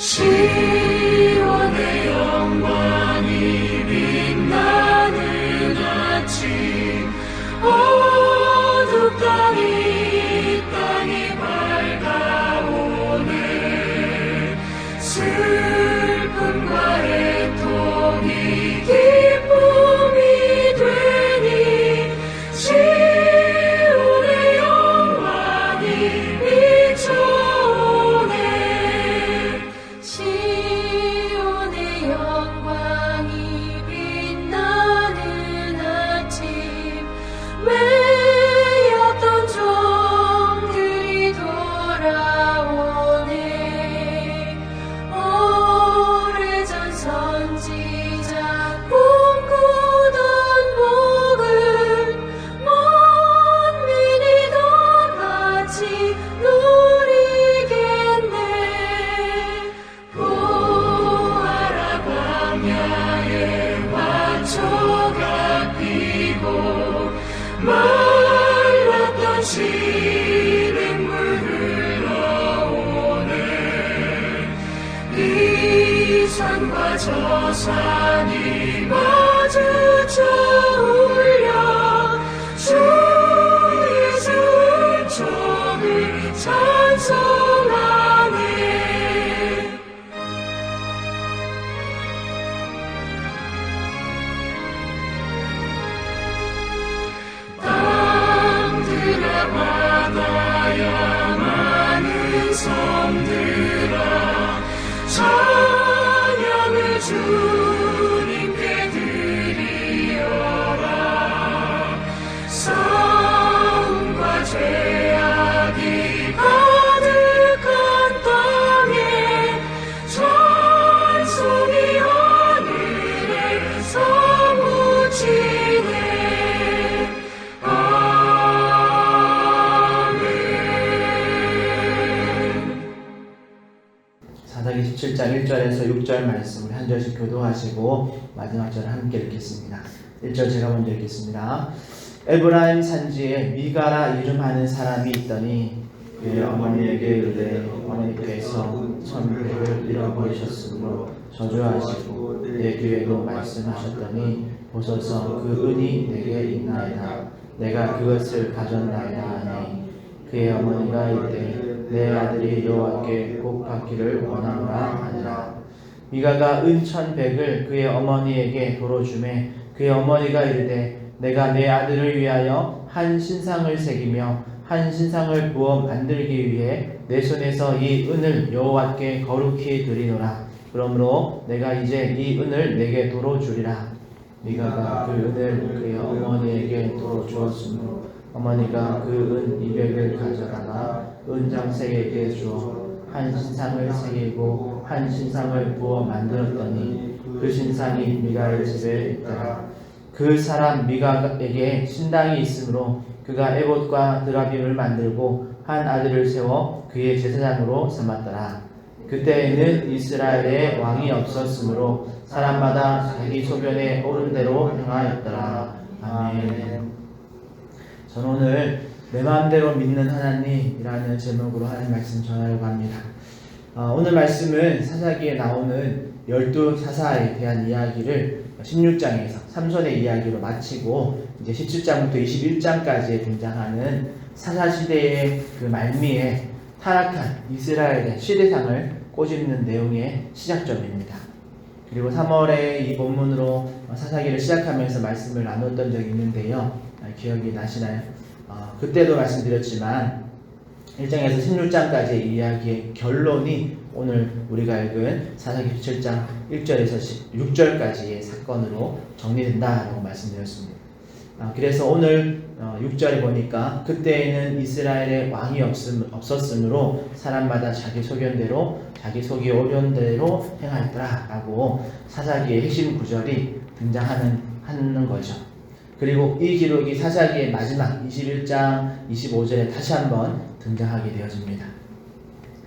시온의 영광이 빛나는 아침, 어둡던 이 땅이 밝아오네. 슬픔과 애통이 기쁨이 되니 시온의 영광이 비춰오네. 시온의 영광이 빛나는 아침, 매였던 종들이 돌아오네. 오래전 선지자 꿈꾸던 복을 만민이 다 같이 누리겠네. 보아라, 광야에 화초가 피고 말랐던 시냇물 흘러오네. 이 산과 저 산이 마주쳐 울려 주 예수의 종을 찬송하네. 땅들아, 바다야, 많은 섬들아, 찬양을 주님께 드리어라. 싸움과 죄악이 가득한 땅에 찬송이 하늘에 사무치네. 사사기 17장 1절에서 6절 말씀을 한 절씩 교도하시고 마지막 절을 함께 읽겠습니다. 1절 제가 먼저 읽겠습니다. 에브라임 산지에 미가라 이름하는 사람이 있더니 그의 어머니에게 이르되 어머니께서 천백을 잃어버리셨으므로 저주하시고 내 귀에도 말씀하셨더니 보소서 그 은이 내게 있나이다. 내가 그것을 가졌나이다 하니 그의 어머니가 이르되 내 아들이 여호와께 복 받기를 원하노라 하니라. 미가가 은 1,100을 그의 어머니에게 도로 주매 그의 어머니가 이르되 내가 내 아들을 위하여 한 신상을 새기며 한 신상을 부어 만들기 위해 내 손에서 이 은을 여호와께 거룩히 드리노라. 그러므로 내가 이제 이 은을 내게 도로 주리라. 미가가 그 은을 그의 어머니에게 도로 주었으므로 어머니가 그 은 200을 가져다가 은장색에게 주어 한 신상을 새기고 한 신상을 부어 만들었더니 그 신상이 미가의 집에 있더라. 그 사람 미가에게 신당이 있으므로 그가 에봇과 드라빔을 만들고 한 아들을 세워 그의 제사장으로 삼았더라. 그때에는 이스라엘에 왕이 없었으므로 사람마다 자기 소견에 오른 대로 행하였더라. 아멘. 저는 오늘 내 마음대로 믿는 하나님이라는 제목으로 하나님 말씀 전하려고 합니다. 오늘 말씀은 사사기에 나오는 12사사에 대한 이야기를 16장에서 삼손의 이야기로 마치고 이제 17장부터 21장까지에 등장하는 사사시대의 그 말미에 타락한 이스라엘의 시대상을 꼬집는 내용의 시작점입니다. 그리고 3월에 이 본문으로 사사기를 시작하면서 말씀을 나눴던 적이 있는데요. 기억이 나시나요? 그때도 말씀드렸지만 1장에서 16장까지의 이야기의 결론이 오늘 우리가 읽은 사사기 17장 1절에서 6절까지의 사건으로 정리된다라고 말씀드렸습니다. 그래서 오늘 6절에 보니까 그때에는 이스라엘에 왕이 없었으므로 사람마다 자기 소견대로 자기 속이 오른 대로 행하였더라 라고 사사기의 핵심 구절이 등장하는 거죠. 그리고 이 기록이 사사기의 마지막 21장 25절에 다시 한번 등장하게 되어집니다.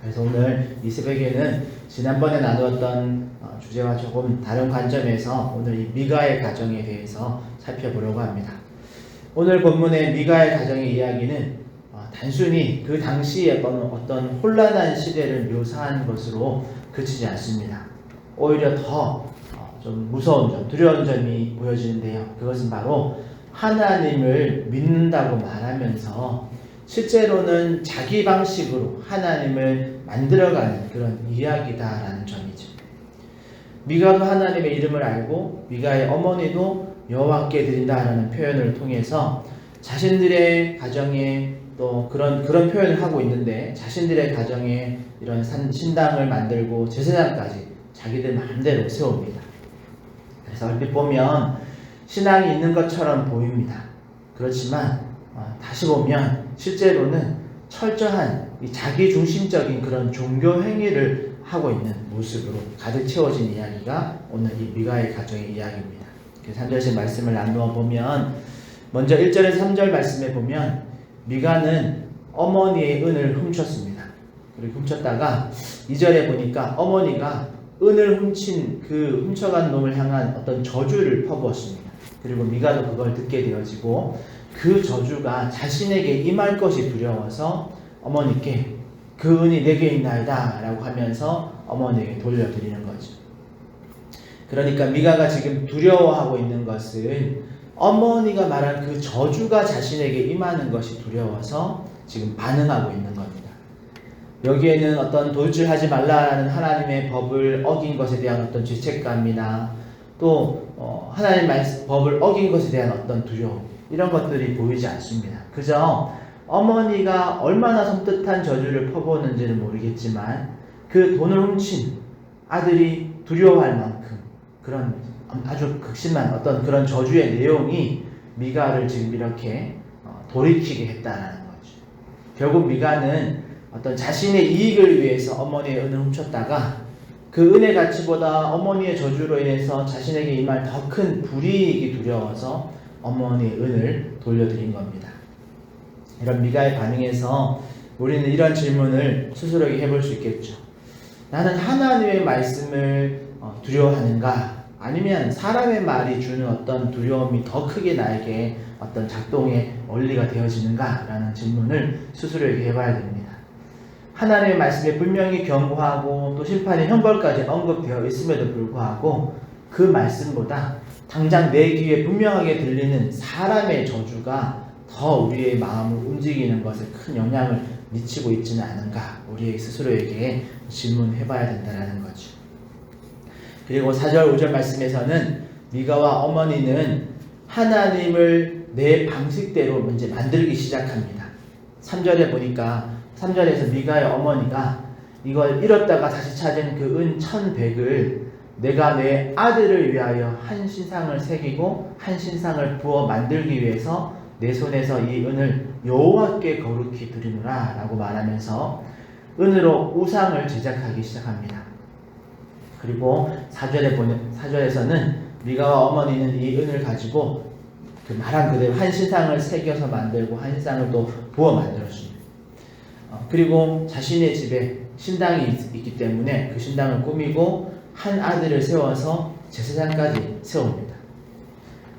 그래서 오늘 이 새벽에는 지난번에 나누었던 주제와 조금 다른 관점에서 오늘 이 미가의 가정에 대해서 살펴보려고 합니다. 오늘 본문의 미가의 가정의 이야기는 단순히 그 당시에 어떤 혼란한 시대를 묘사한 것으로 그치지 않습니다. 오히려 더 좀 무서운 점, 두려운 점이 보여지는데요. 그것은 바로 하나님을 믿는다고 말하면서 실제로는 자기 방식으로 하나님을 만들어가는 그런 이야기다라는 점이죠. 미가도 하나님의 이름을 알고 미가의 어머니도 여호와께 드린다라는 표현을 통해서 자신들의 가정에 또 그런 표현을 하고 있는데, 자신들의 가정에 이런 신당을 만들고 제사장까지 자기들 마음대로 세웁니다. 그래서 얼핏 보면 신앙이 있는 것처럼 보입니다. 그렇지만 다시 보면 실제로는 철저한 이 자기중심적인 그런 종교 행위를 하고 있는 모습으로 가득 채워진 이야기가 오늘 이 미가의 가정의 이야기입니다. 그래서 3절씩 말씀을 나누어 보면, 먼저 1절에서 3절 말씀에 보면 미가는 어머니의 은을 훔쳤습니다. 그리고 훔쳤다가 2절에 보니까 어머니가 은을 훔쳐간 놈을 향한 어떤 저주를 퍼부었습니다. 그리고 미가도 그걸 듣게 되어지고 그 저주가 자신에게 임할 것이 두려워서 어머니께 그 은이 내게 있나이다 라고 하면서 어머니에게 돌려드리는 거죠. 그러니까 미가가 지금 두려워하고 있는 것은 어머니가 말한 그 저주가 자신에게 임하는 것이 두려워서 지금 반응하고 있는 겁니다. 여기에는 어떤 돌질하지 말라라는 하나님의 법을 어긴 것에 대한 어떤 죄책감이나 또 하나님의 법을 어긴 것에 대한 어떤 두려움, 이런 것들이 보이지 않습니다. 그저 어머니가 얼마나 섬뜩한 저주를 퍼부었는지는 모르겠지만 그 돈을 훔친 아들이 두려워할 만큼 그런 아주 극심한 어떤 그런 저주의 내용이 미가를 지금 이렇게 돌이키게 했다라는 거죠. 결국 미가는 어떤 자신의 이익을 위해서 어머니의 은을 훔쳤다가 그 은의 가치보다 어머니의 저주로 인해서 자신에게 임할 더 큰 불이익이 두려워서 어머니의 은을 돌려드린 겁니다. 이런 미가의 반응에서 우리는 이런 질문을 스스로에게 해볼 수 있겠죠. 나는 하나님의 말씀을 두려워하는가? 아니면 사람의 말이 주는 어떤 두려움이 더 크게 나에게 어떤 작동의 원리가 되어지는가? 라는 질문을 스스로에게 해봐야 됩니다. 하나님의 말씀에 분명히 경고하고 또 심판의 형벌까지 언급되어 있음에도 불구하고 그 말씀보다 당장 내 귀에 분명하게 들리는 사람의 저주가 더 우리의 마음을 움직이는 것에 큰 영향을 미치고 있지는 않은가? 우리 스스로에게 질문해봐야 된다는 거죠. 그리고 4절 5절 말씀에서는 미가와 어머니는 하나님을 내 방식대로 이제 만들기 시작합니다. 3절에 보니까 3절에서 미가의 어머니가 이걸 잃었다가 다시 찾은 그 은 1,100을 내가 내 아들을 위하여 한 신상을 새기고 한 신상을 부어 만들기 위해서 내 손에서 이 은을 여호와께 거룩히 드리노라 라고 말하면서 은으로 우상을 제작하기 시작합니다. 그리고 4절에서는 미가와 어머니는 이 은을 가지고 그 말한 그대로 한 신상을 새겨서 만들고 한 신상을 또 부어 만들었습니다. 그리고 자신의 집에 신당이 있기 때문에 그 신당을 꾸미고 한 아들을 세워서 제사장까지 세웁니다.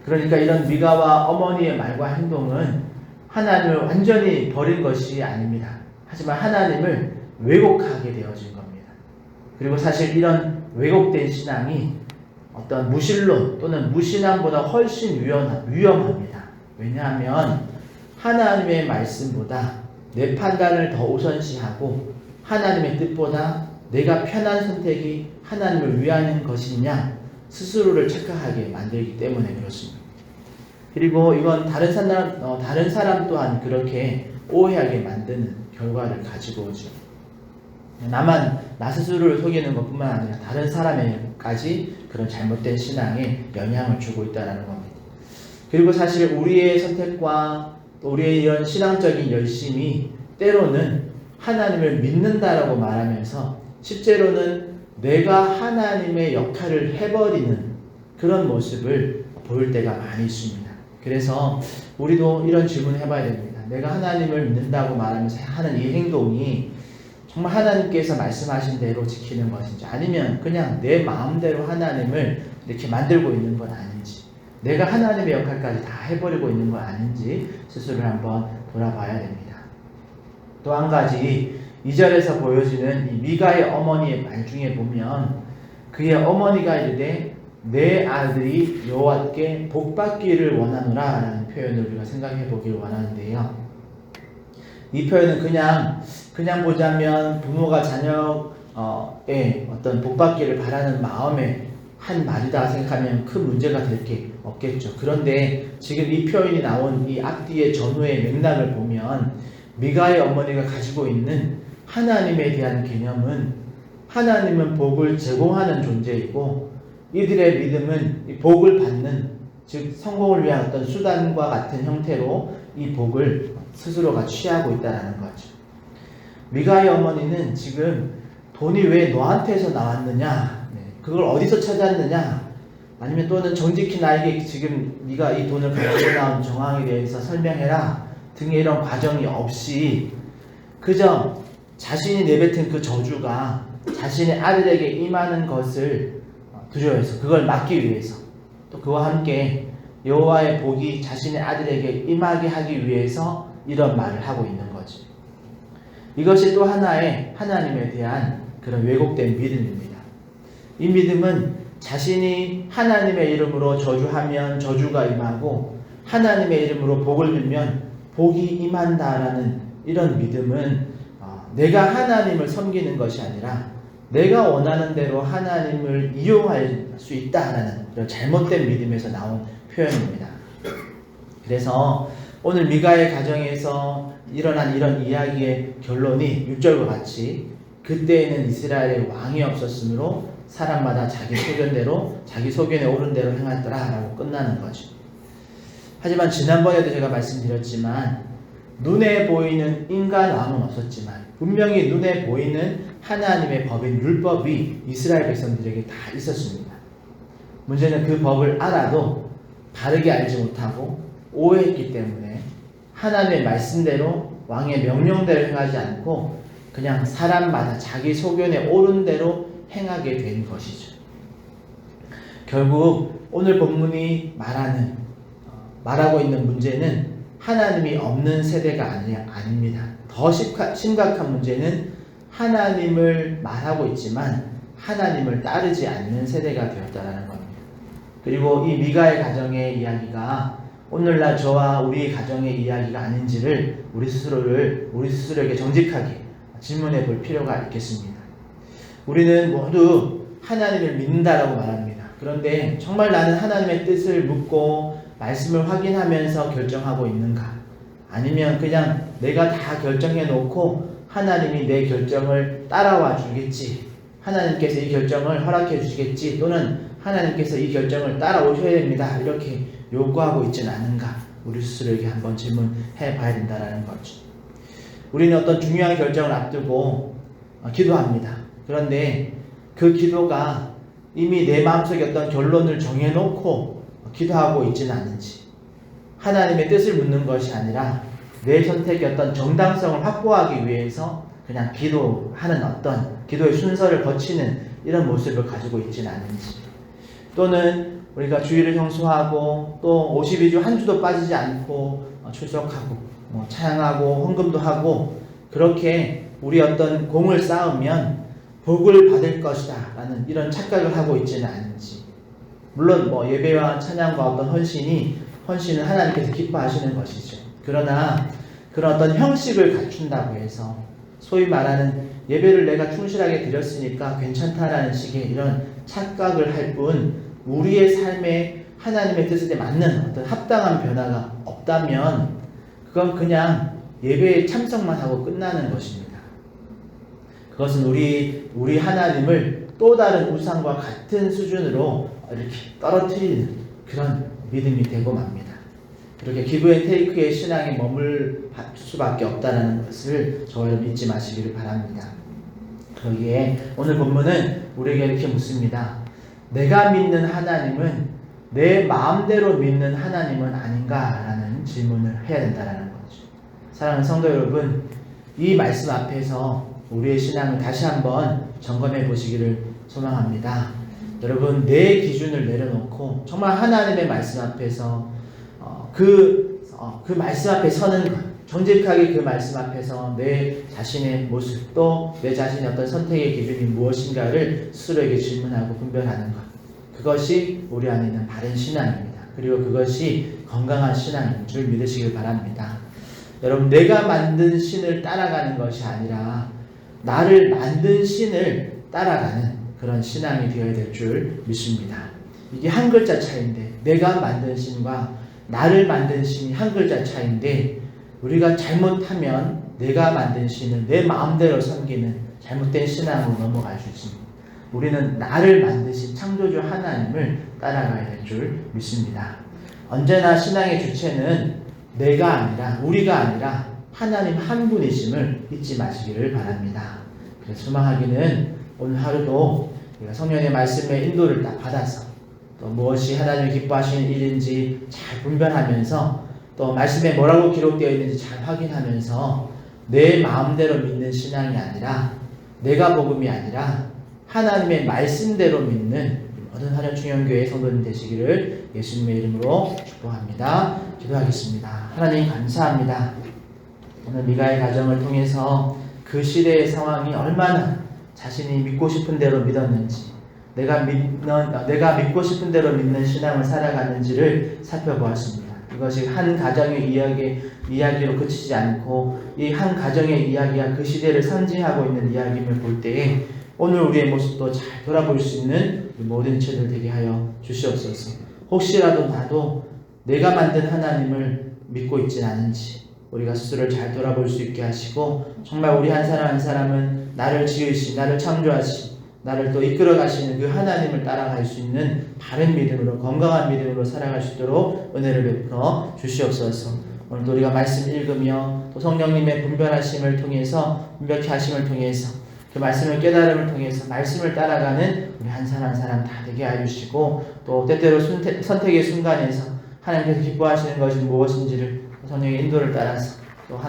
그러니까 이런 미가와 어머니의 말과 행동은 하나님을 완전히 버린 것이 아닙니다. 하지만 하나님을 왜곡하게 되어진 겁니다. 그리고 사실 이런 왜곡된 신앙이 어떤 무신론 또는 무신앙보다 훨씬 위험합니다. 왜냐하면 하나님의 말씀보다 내 판단을 더 우선시하고 하나님의 뜻보다 내가 편한 선택이 하나님을 위하는 것이냐 스스로를 착각하게 만들기 때문에 그렇습니다. 그리고 이건 다른 사람 또한 그렇게 오해하게 만드는 결과를 가지고 오죠. 나 스스로를 속이는 것뿐만 아니라 다른 사람에게까지 그런 잘못된 신앙에 영향을 주고 있다는 겁니다. 그리고 사실 우리의 선택과 또 우리의 이런 신앙적인 열심이 때로는 하나님을 믿는다라고 말하면서 실제로는 내가 하나님의 역할을 해버리는 그런 모습을 보일 때가 많이 있습니다. 그래서 우리도 이런 질문을 해봐야 됩니다. 내가 하나님을 믿는다고 말하면서 하는 이 행동이 정말 하나님께서 말씀하신 대로 지키는 것인지, 아니면 그냥 내 마음대로 하나님을 이렇게 만들고 있는 건 아닌지, 내가 하나님의 역할까지 다 해버리고 있는 건 아닌지 스스로를 한번 돌아봐야 됩니다. 또 한 가지, 2절에서 보여지는 이 미가의 어머니의 말 중에 보면 그의 어머니가 이르되 내 아들이 여호와께 복받기를 원하노라 라는 표현을 우리가 생각해 보길 원하는데요. 이 표현은 그냥 보자면 부모가 자녀의 어떤 복받기를 바라는 마음에 한 말이다 생각하면 큰 문제가 될 게 없겠죠. 그런데 지금 이 표현이 나온 이 앞뒤의 전후의 맥락을 보면 미가의 어머니가 가지고 있는 하나님에 대한 개념은 하나님은 복을 제공하는 존재이고 이들의 믿음은 이 복을 받는, 즉 성공을 위한 어떤 수단과 같은 형태로 이 복을 스스로가 취하고 있다는 거죠. 미가의 어머니는 지금 돈이 왜 너한테서 나왔느냐, 그걸 어디서 찾았느냐, 아니면 또는 정직히 나에게 지금 네가 이 돈을 가지고 나온 정황에 대해서 설명해라 등의 이런 과정이 없이 그저 자신이 내뱉은 그 저주가 자신의 아들에게 임하는 것을 두려워해서 그걸 막기 위해서, 또 그와 함께 여호와의 복이 자신의 아들에게 임하게 하기 위해서 이런 말을 하고 있는 거지. 이것이 또 하나의 하나님에 대한 그런 왜곡된 믿음입니다. 이 믿음은 자신이 하나님의 이름으로 저주하면 저주가 임하고 하나님의 이름으로 복을 빌면 복이 임한다라는 이런 믿음은 내가 하나님을 섬기는 것이 아니라 내가 원하는 대로 하나님을 이용할 수 있다라는 이런 잘못된 믿음에서 나온 표현입니다. 그래서 오늘 미가의 가정에서 일어난 이런 이야기의 결론이 6절과 같이 그때에는 이스라엘에 왕이 없었으므로 사람마다 자기 소견대로 자기 소견에 옳은 대로 행하더라 라고 끝나는 거죠. 하지만 지난번에도 제가 말씀드렸지만 눈에 보이는 인간 왕은 없었지만 분명히 눈에 보이는 하나님의 법인 율법이 이스라엘 백성들에게 다 있었습니다. 문제는 그 법을 알아도 바르게 알지 못하고 오해했기 때문에 하나님의 말씀대로 왕의 명령대로 행하지 않고 그냥 사람마다 자기 소견에 옳은 대로 행하게 된 것이죠. 결국 오늘 본문이 말하고 있는 문제는 하나님이 없는 세대가 아닙니다. 더 심각한 문제는 하나님을 말하고 있지만 하나님을 따르지 않는 세대가 되었다는 겁니다. 그리고 이 미가의 가정의 이야기가 오늘날 저와 우리 가정의 이야기가 아닌지를 우리 스스로에게 정직하게 질문해 볼 필요가 있겠습니다. 우리는 모두 하나님을 믿는다라고 말합니다. 그런데 정말 나는 하나님의 뜻을 묻고 말씀을 확인하면서 결정하고 있는가? 아니면 그냥 내가 다 결정해 놓고 하나님이 내 결정을 따라와 주겠지, 하나님께서 이 결정을 허락해 주시겠지, 또는 하나님께서 이 결정을 따라오셔야 됩니다, 이렇게 요구하고 있지는 않은가? 우리 스스로에게 한번 질문해 봐야 된다는 거죠. 우리는 어떤 중요한 결정을 앞두고 기도합니다. 그런데 그 기도가 이미 내 마음속에 어떤 결론을 정해놓고 기도하고 있지는 않은지, 하나님의 뜻을 묻는 것이 아니라 내 선택의 어떤 정당성을 확보하기 위해서 그냥 기도하는 어떤 기도의 순서를 거치는 이런 모습을 가지고 있지는 않은지, 또는 우리가 주일을 형수하고 또 52주 한 주도 빠지지 않고 출석하고 찬양하고 헌금도 하고 그렇게 우리 어떤 공을 쌓으면 복을 받을 것이다 라는 이런 착각을 하고 있지는 않은지, 물론 예배와 찬양과 어떤 헌신은 하나님께서 기뻐하시는 것이죠. 그러나 그런 어떤 형식을 갖춘다고 해서 소위 말하는 예배를 내가 충실하게 드렸으니까 괜찮다라는 식의 이런 착각을 할 뿐 우리의 삶에 하나님의 뜻에 맞는 어떤 합당한 변화가 없다면 그건 그냥 예배에 참석만 하고 끝나는 것입니다. 그것은 우리 하나님을 또 다른 우상과 같은 수준으로 이렇게 떨어뜨리는 그런 믿음이 되고 맙니다. 그렇게 기브앤테이크의 신앙에 머물 수밖에 없다는 것을 저와 여러분 잊지 마시기를 바랍니다. 거기에 오늘 본문은 우리에게 이렇게 묻습니다. 내가 믿는 하나님은 내 마음대로 믿는 하나님은 아닌가라는 질문을 해야 된다는 거죠. 사랑하는 성도 여러분, 이 말씀 앞에서 우리의 신앙을 다시 한번 점검해 보시기를 소망합니다. 여러분, 내 기준을 내려놓고 정말 하나님의 말씀 앞에서 그 그 말씀 앞에 서는 것, 정직하게 그 말씀 앞에서 내 자신의 모습 또 내 자신의 어떤 선택의 기준이 무엇인가를 스스로에게 질문하고 분별하는 것, 그것이 우리 안에 있는 바른 신앙입니다. 그리고 그것이 건강한 신앙인 줄 믿으시길 바랍니다. 여러분, 내가 만든 신을 따라가는 것이 아니라 나를 만든 신을 따라가는 그런 신앙이 되어야 될 줄 믿습니다. 이게 한 글자 차이인데, 내가 만든 신과 나를 만든 신이 한 글자 차이인데, 우리가 잘못하면 내가 만든 신을 내 마음대로 섬기는 잘못된 신앙으로 넘어갈 수 있습니다. 우리는 나를 만드신 창조주 하나님을 따라가야 될 줄 믿습니다. 언제나 신앙의 주체는 내가 아니라, 우리가 아니라 하나님 한 분이심을 잊지 마시기를 바랍니다. 그래서 소망하기는 오늘 하루도 우리가 성령의 말씀의 인도를 딱 받아서 또 무엇이 하나님이 기뻐하시는 일인지 잘 분별하면서 또 말씀에 뭐라고 기록되어 있는지 잘 확인하면서 내 마음대로 믿는 신앙이 아니라, 내가 복음이 아니라 하나님의 말씀대로 믿는 모든 한영충영교회 성도님 되시기를 예수님의 이름으로 축복합니다. 기도하겠습니다. 하나님 감사합니다. 오늘 미가의 가정을 통해서 그 시대의 상황이 얼마나 자신이 믿고 싶은 대로 믿었는지, 내가 믿고 싶은 대로 믿는 신앙을 살아가는지를 살펴보았습니다. 이것이 한 가정의 이야기로 그치지 않고 이 한 가정의 이야기가 그 시대를 상징하고 있는 이야기임을 볼 때에 오늘 우리의 모습도 잘 돌아볼 수 있는 모든 이체들 되게 하여 주시옵소서. 혹시라도 나도 내가 만든 하나님을 믿고 있진 않은지 우리가 스스로를 잘 돌아볼 수 있게 하시고, 정말 우리 한 사람 한 사람은 나를 지으신, 나를 창조하신, 나를 또 이끌어 가시는 그 하나님을 따라갈 수 있는 바른 믿음으로, 건강한 믿음으로 살아갈 수 있도록 은혜를 베풀어 주시옵소서. 오늘도 우리가 말씀 읽으며 또 성령님의 분별하심을 통해서, 분별케 하심을 통해서 그 말씀을 깨달음을 통해서 말씀을 따라가는 우리 한 사람 한 사람 다 되게 해주시고, 또 때때로 선택의 순간에서 하나님께서 기뻐하시는 것이 무엇인지를 성령의 인도를 따라서 또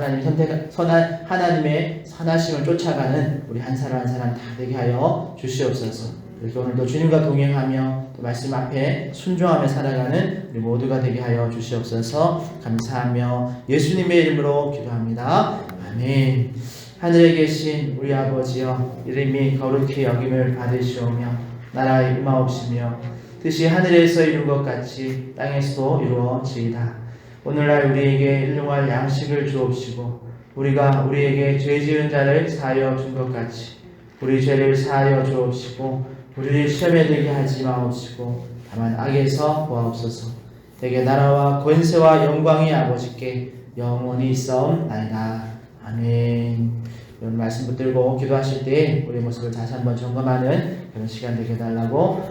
선한 하나님의 선하심을 쫓아가는 우리 한 사람 한 사람 다 되게 하여 주시옵소서. 이렇게 오늘도 주님과 동행하며 또 말씀 앞에 순종하며 살아가는 우리 모두가 되게 하여 주시옵소서. 감사하며 예수님의 이름으로 기도합니다. 아멘. 하늘에 계신 우리 아버지여, 이름이 거룩히 여김을 받으시오며 나라의 임하옵시며 뜻이 하늘에서 이룬 것 같이 땅에서도 이루어지이다. 오늘날 우리에게 일용할 양식을 주옵시고, 우리가 우리에게 죄 지은 자를 사하여 준 것 같이 우리 죄를 사하여 주옵시고, 우리를 시험에 들게 하지 마옵시고 다만 악에서 구하옵소서. 대개 나라와 권세와 영광이 아버지께 영원히 있사옵나이다. 아멘. 이런 말씀 붙들고 기도하실 때 우리 모습을 다시 한번 점검하는 그런 시간 되게 해달라고,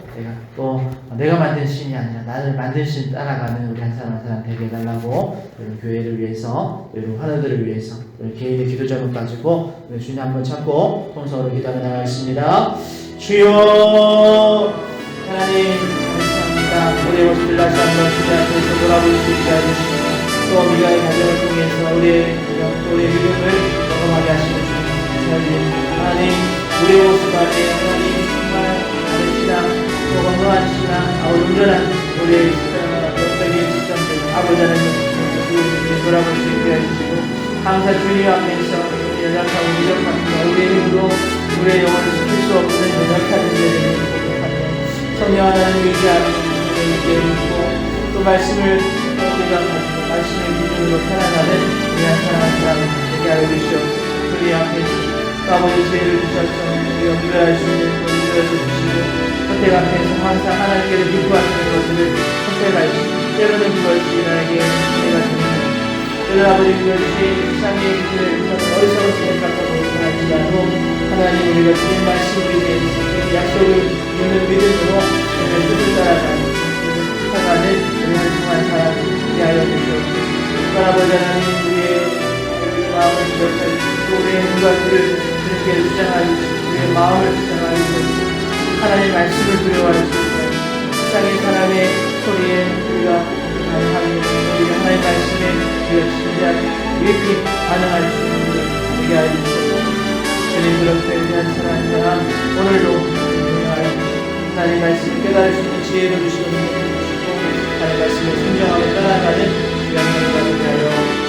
내가 만든 신이 아니라 나를 만든 신 따라가는 우리 한 사람 한 사람 되게 해달라고, 이런 교회를 위해서, 이런 환우들을 위해서, 이런 개인의 기도 제목 가지고 주님 한번 찾고 통성으로 기도하며 나가겠습니다. 주여 하나님 감사합니다. 우리의 모습을 다시 한번 주님 앞에서 돌아볼 수 있게 해주시고, 또 미가의 가정을 통해서 우리의 믿음을 경험하게 하시는 주님 감사합니다. 하나님, 우리의 모습 안에 하나님 정말 바른 신앙, 또 건강한 신앙, 온전한 우리의 영적인 시점들, 아버지 하나님 돌아볼 수 있게 해주시고, 항상 주님 앞에서 연약하고 무력합니다. 우리의 힘으로 우리의 영혼을 지킬 수 없는 연약한 자들을 고백하며 성령 하나님 의지하는 우리에게 있고, 또 말씀을 우리가 가지고 말씀의 기준으로 살아가는 우리 한 사람 한 사람 되게 하여 주시옵소서. 우리 앞에서 아버지 죄를 주셔서 우리가 분별할 수 있는 것을 주셔서 주시고, 선택 앞에서 항상 하나님께서 기뻐하시는 것을 선택하시고, 때로는 그것이 나에게 내가 됩니다. 때로는 아버지 그것이 세상의 기준에 어리석은 생각하고 할지라도 하나님, 우리가 주님 말씀을 위해서 약속을 믿는 믿음으로 주님의 뜻을 따라가는 우리 한 사람 되게 하여 주시옵소서. 아버지 하나님, 우리의 마음을 기억하시고 우리의 생각들을 주님께 주장하시고 우리의 마음을 주장하시고 하나님의 말씀을 두려워하시고 세상의 사람의 소리에 우리가 하나님의 말씀에 우리가 진짜 이렇게 반응할 수 있는 되게 하여 주시옵소서. 주님, 그렇게 우리 한 사람 한 사람 오늘도 하나님의 말씀을 깨달을 수 있는 지혜를 주시고 하나님의 말씀을 순종하고 따라가는 주의 하나님 받게 하여